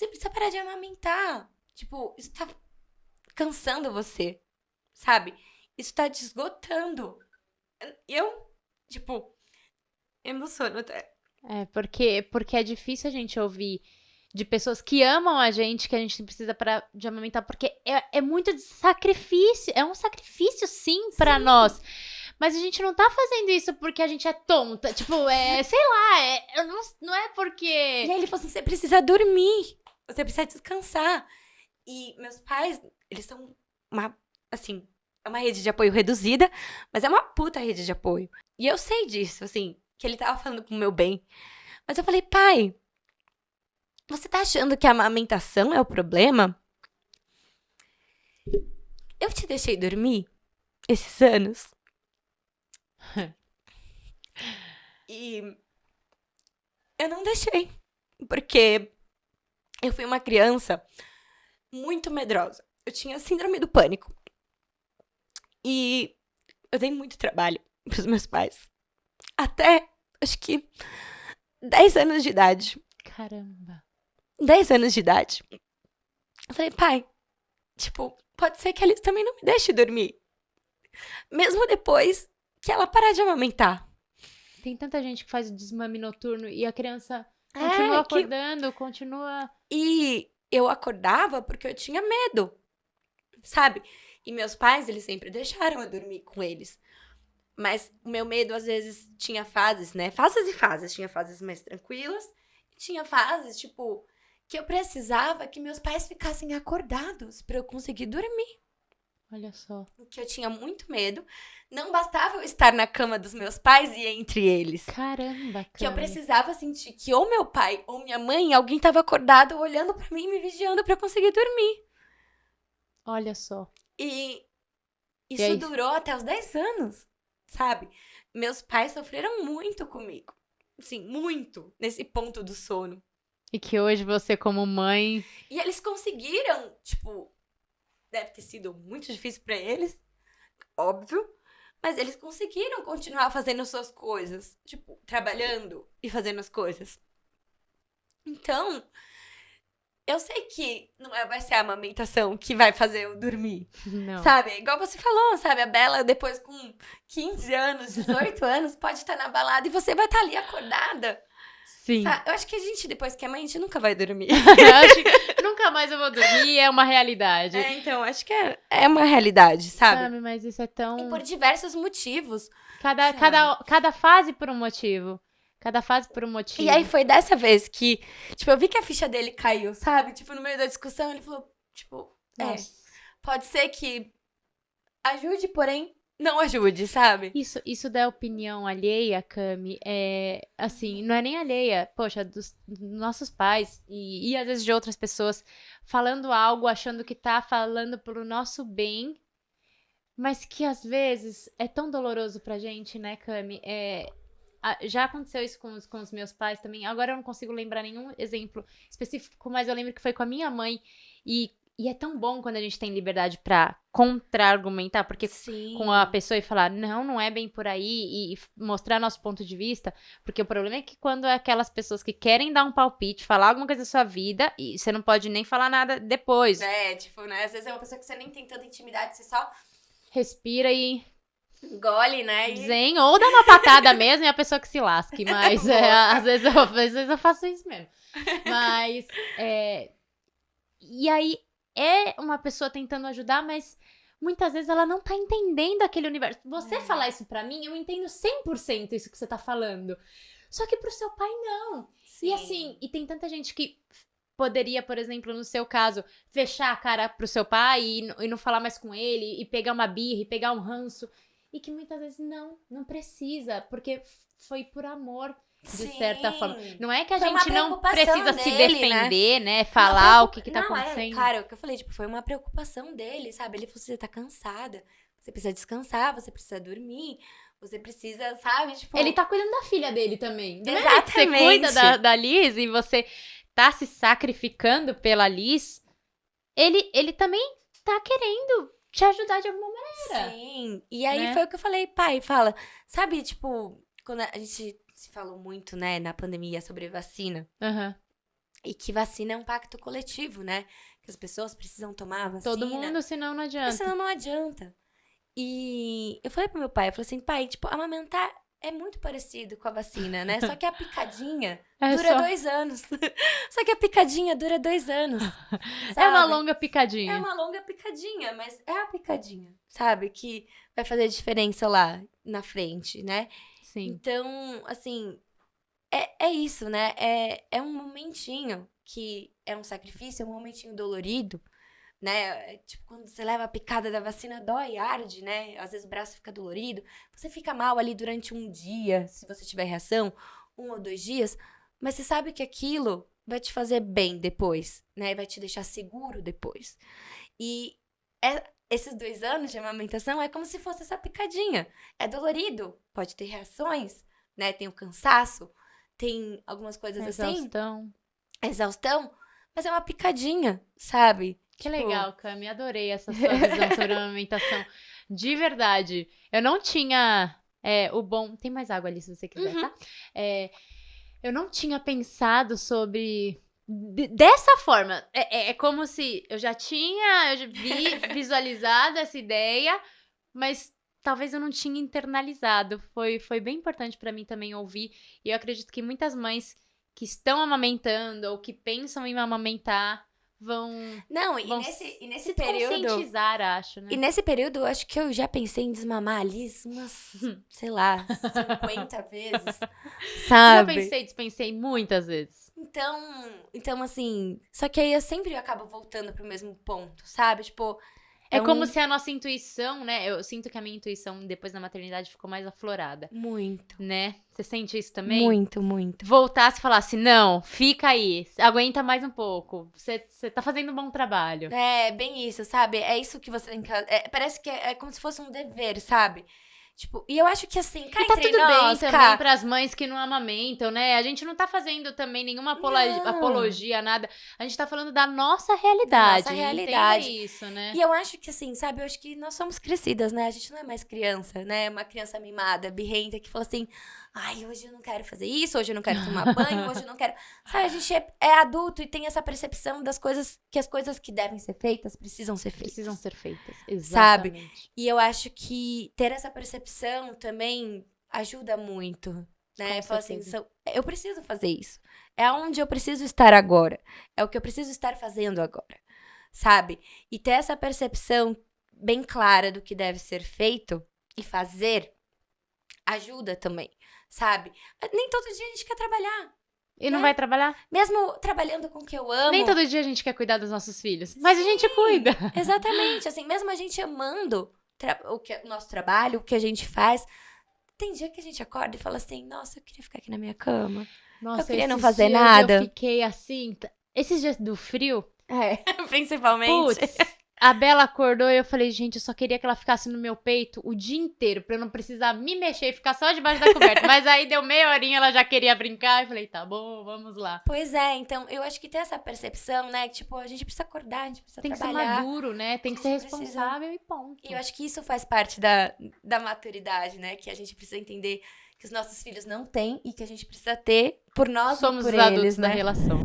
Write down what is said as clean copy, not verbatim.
você precisa parar de amamentar. Tipo, isso tá cansando você, sabe? Isso tá te esgotando. Eu, tipo, emociono até. Porque é difícil a gente ouvir de pessoas que amam a gente, que a gente precisa parar de amamentar, porque é muito de sacrifício, é um sacrifício sim pra nós. Mas a gente não tá fazendo isso porque a gente é tonta, tipo, sei lá, não é porque... E aí ele falou assim, você precisa dormir, você precisa descansar. E meus pais, eles são assim, é uma rede de apoio reduzida, mas é uma puta rede de apoio. E eu sei disso, assim, que ele tava falando com o meu bem. Mas eu falei, pai, você tá achando que a amamentação é o problema? Eu te deixei dormir esses anos? E eu não deixei, porque eu fui uma criança muito medrosa. Eu tinha síndrome do pânico. E eu dei muito trabalho pros meus pais. Até, acho que, 10 anos de idade. Caramba. 10 anos de idade. Eu falei, pai, tipo, pode ser que a Alice também não me deixe dormir. Mesmo depois que ela parar de amamentar. Tem tanta gente que faz o desmame noturno e a criança continua acordando, continua... E eu acordava porque eu tinha medo, sabe? E meus pais, eles sempre deixaram eu dormir com eles. Mas o meu medo, às vezes, tinha fases, né? Fases e fases. Tinha fases mais tranquilas. E tinha fases, tipo, que eu precisava que meus pais ficassem acordados pra eu conseguir dormir. Olha só. Que eu tinha muito medo. Não bastava eu estar na cama dos meus pais e entre eles. Caramba, Que eu Cami. precisava sentir que ou meu pai ou minha mãe, alguém tava acordado olhando pra mim, me vigiando pra eu conseguir dormir. Olha só. E E isso aí? durou até os 10 anos, sabe? Meus pais sofreram muito comigo. Assim, muito nesse ponto do sono. E que hoje você, como mãe... E eles conseguiram, tipo, deve ter sido muito difícil pra eles, óbvio, mas eles conseguiram continuar fazendo suas coisas, tipo, trabalhando e fazendo as coisas. Então, eu sei que não vai ser a amamentação que vai fazer eu dormir, Não. sabe? Igual você falou, sabe? A Bela, depois com 15 anos, 18 anos, pode estar na balada e você vai estar ali acordada. Sim. Eu acho que a gente, depois que é mãe, a gente nunca vai dormir. Acho que nunca mais eu vou dormir, é uma realidade. Então, acho que é uma realidade, sabe? Sabe, mas isso é tão... E por diversos motivos. Cada fase por um motivo. Cada fase por um motivo. E aí foi dessa vez que, tipo, eu vi que a ficha dele caiu, sabe? Tipo, no meio da discussão, ele falou, tipo, Nossa. pode ser que ajude, porém não ajude, sabe? Isso da opinião alheia, Cami, assim, não é nem alheia, poxa, dos nossos pais e às vezes de outras pessoas falando algo, achando que tá falando pro nosso bem, mas que às vezes é tão doloroso pra gente, né, Cami? Já aconteceu isso com os meus pais também. Agora eu não consigo lembrar nenhum exemplo específico, mas eu lembro que foi com a minha mãe. E é tão bom quando a gente tem liberdade pra contra-argumentar, porque Sim. com a pessoa e falar, não é bem por aí, e mostrar nosso ponto de vista, porque o problema é que quando é aquelas pessoas que querem dar um palpite, falar alguma coisa da sua vida, e você não pode nem falar nada depois. Tipo, né? Às vezes é uma pessoa que você nem tem tanta intimidade, você só Respira e engole, né? zen, ou dá uma patada mesmo e a pessoa que se lasque, mas às vezes eu faço isso mesmo. Mas, e aí, é uma pessoa tentando ajudar, mas muitas vezes ela não tá entendendo aquele universo. Você falar isso pra mim, eu entendo 100% isso que você tá falando. Só que pro seu pai, não. Sim. E assim, e tem tanta gente que poderia, por exemplo, no seu caso, fechar a cara pro seu pai e não falar mais com ele, e pegar uma birra, e pegar um ranço. E que muitas vezes não precisa, porque foi por amor, de certa forma. Não é que a Foi uma gente não preocupação precisa se dele, defender, né? Falar o que tá acontecendo. Cara, o que eu falei, tipo, foi uma preocupação dele, sabe? Ele falou, você tá cansada, você precisa descansar, você precisa dormir, você precisa, sabe? Tipo, Ele tá cuidando da filha dele também. Não é que exatamente. você cuida da Liz e você tá se sacrificando pela Liz, ele também tá querendo te ajudar de alguma maneira. Sim. E aí né? foi o que eu falei, pai, fala, sabe, tipo, quando a gente se falou muito, né, na pandemia sobre vacina. Aham. E que vacina é um pacto coletivo, né? Que as pessoas precisam tomar a vacina. Todo mundo, senão não Porque adianta. senão não adianta. E eu falei pro meu pai, eu falei assim, pai, tipo, amamentar é muito parecido com a vacina, né? Só que a picadinha dura 2 anos. Só que a picadinha dura 2 anos. É Sabe? uma longa picadinha. É uma longa picadinha, mas é a picadinha, sabe? Que vai fazer diferença lá na frente, né? Sim. Então, assim, é isso, né? É um momentinho que é um sacrifício, é um momentinho dolorido, né? Tipo, quando você leva a picada da vacina, dói, arde, né? Às vezes o braço fica dolorido. Você fica mal ali durante um dia, se você tiver reação, 1 ou 2 dias, mas você sabe que aquilo vai te fazer bem depois, né? Vai te deixar seguro depois. E esses 2 anos de amamentação é como se fosse essa picadinha. É dolorido, pode ter reações, né? Tem o cansaço, tem algumas coisas assim. Exaustão. Mas é uma picadinha, sabe? Que legal, Cami. Adorei essa sua visão sobre a amamentação. De verdade. Eu não tinha o bom... Tem mais água ali, se você quiser, tá? Eu não tinha pensado sobre... Dessa forma. É como se eu já visualizado essa ideia, mas talvez eu não tinha internalizado. Foi bem importante pra mim também ouvir. E eu acredito que muitas mães que estão amamentando ou que pensam em amamentar vão nesse período conscientizar, acho, né? E nesse período, eu acho que eu já pensei em desmamar ali umas, sei lá, 50 vezes, sabe? Dispensei muitas vezes. Então, assim, só que aí eu sempre acabo voltando pro mesmo ponto, sabe? Tipo, é como se a nossa intuição, né? Eu sinto que a minha intuição depois da maternidade ficou mais aflorada. Muito. Né? Você sente isso também? Muito, muito. Voltasse e falasse, não, fica aí, aguenta mais um pouco. Você tá fazendo um bom trabalho. É, bem isso, sabe? É isso que você tem que... parece que é como se fosse um dever, sabe? Tipo, e eu acho que assim, cá e tá entre tudo nós, bem também pras mães que não amamentam, né? A gente não tá fazendo também nenhuma apologia, nada. A gente tá falando da nossa realidade. Da nossa realidade. Entenda isso, né? E eu acho que assim, sabe? Eu acho que nós somos crescidas, né? A gente não é mais criança, né? Uma criança mimada, birrenta, que fala assim... Ai, hoje eu não quero fazer isso, hoje eu não quero tomar banho, hoje eu não quero... Sabe, a gente é adulto e tem essa percepção das coisas... Que as coisas que devem ser feitas precisam ser feitas. Precisam ser feitas, exatamente. Sabe? E eu acho que ter essa percepção também ajuda muito, né? Falar assim, eu preciso fazer isso. É onde eu preciso estar agora. É o que eu preciso estar fazendo agora. Sabe? E ter essa percepção bem clara do que deve ser feito e fazer ajuda também. Sabe? Nem todo dia a gente quer trabalhar. E não vai trabalhar? Mesmo trabalhando com o que eu amo. Nem todo dia a gente quer cuidar dos nossos filhos. Mas a gente cuida. Exatamente. Assim, mesmo a gente amando o nosso trabalho, o que a gente faz. Tem dia que a gente acorda e fala assim, nossa, eu queria ficar aqui na minha cama. Nossa, eu queria não fazer nada. Eu fiquei assim... Esses dias do frio... Principalmente. Putz, a Bela acordou e eu falei, gente, eu só queria que ela ficasse no meu peito o dia inteiro, pra eu não precisar me mexer e ficar só debaixo da coberta. Mas aí deu meia horinha, ela já queria brincar. Eu falei, tá bom, vamos lá. Pois é, então, eu acho que tem essa percepção, né? Que, tipo, a gente precisa acordar, a gente precisa trabalhar. Tem que ser maduro, né? Tem que ser responsável e ponto. E eu acho que isso faz parte da maturidade, né? Que a gente precisa entender que os nossos filhos não têm e que a gente precisa ter por nós e por eles, né? Somos os adultos da relação.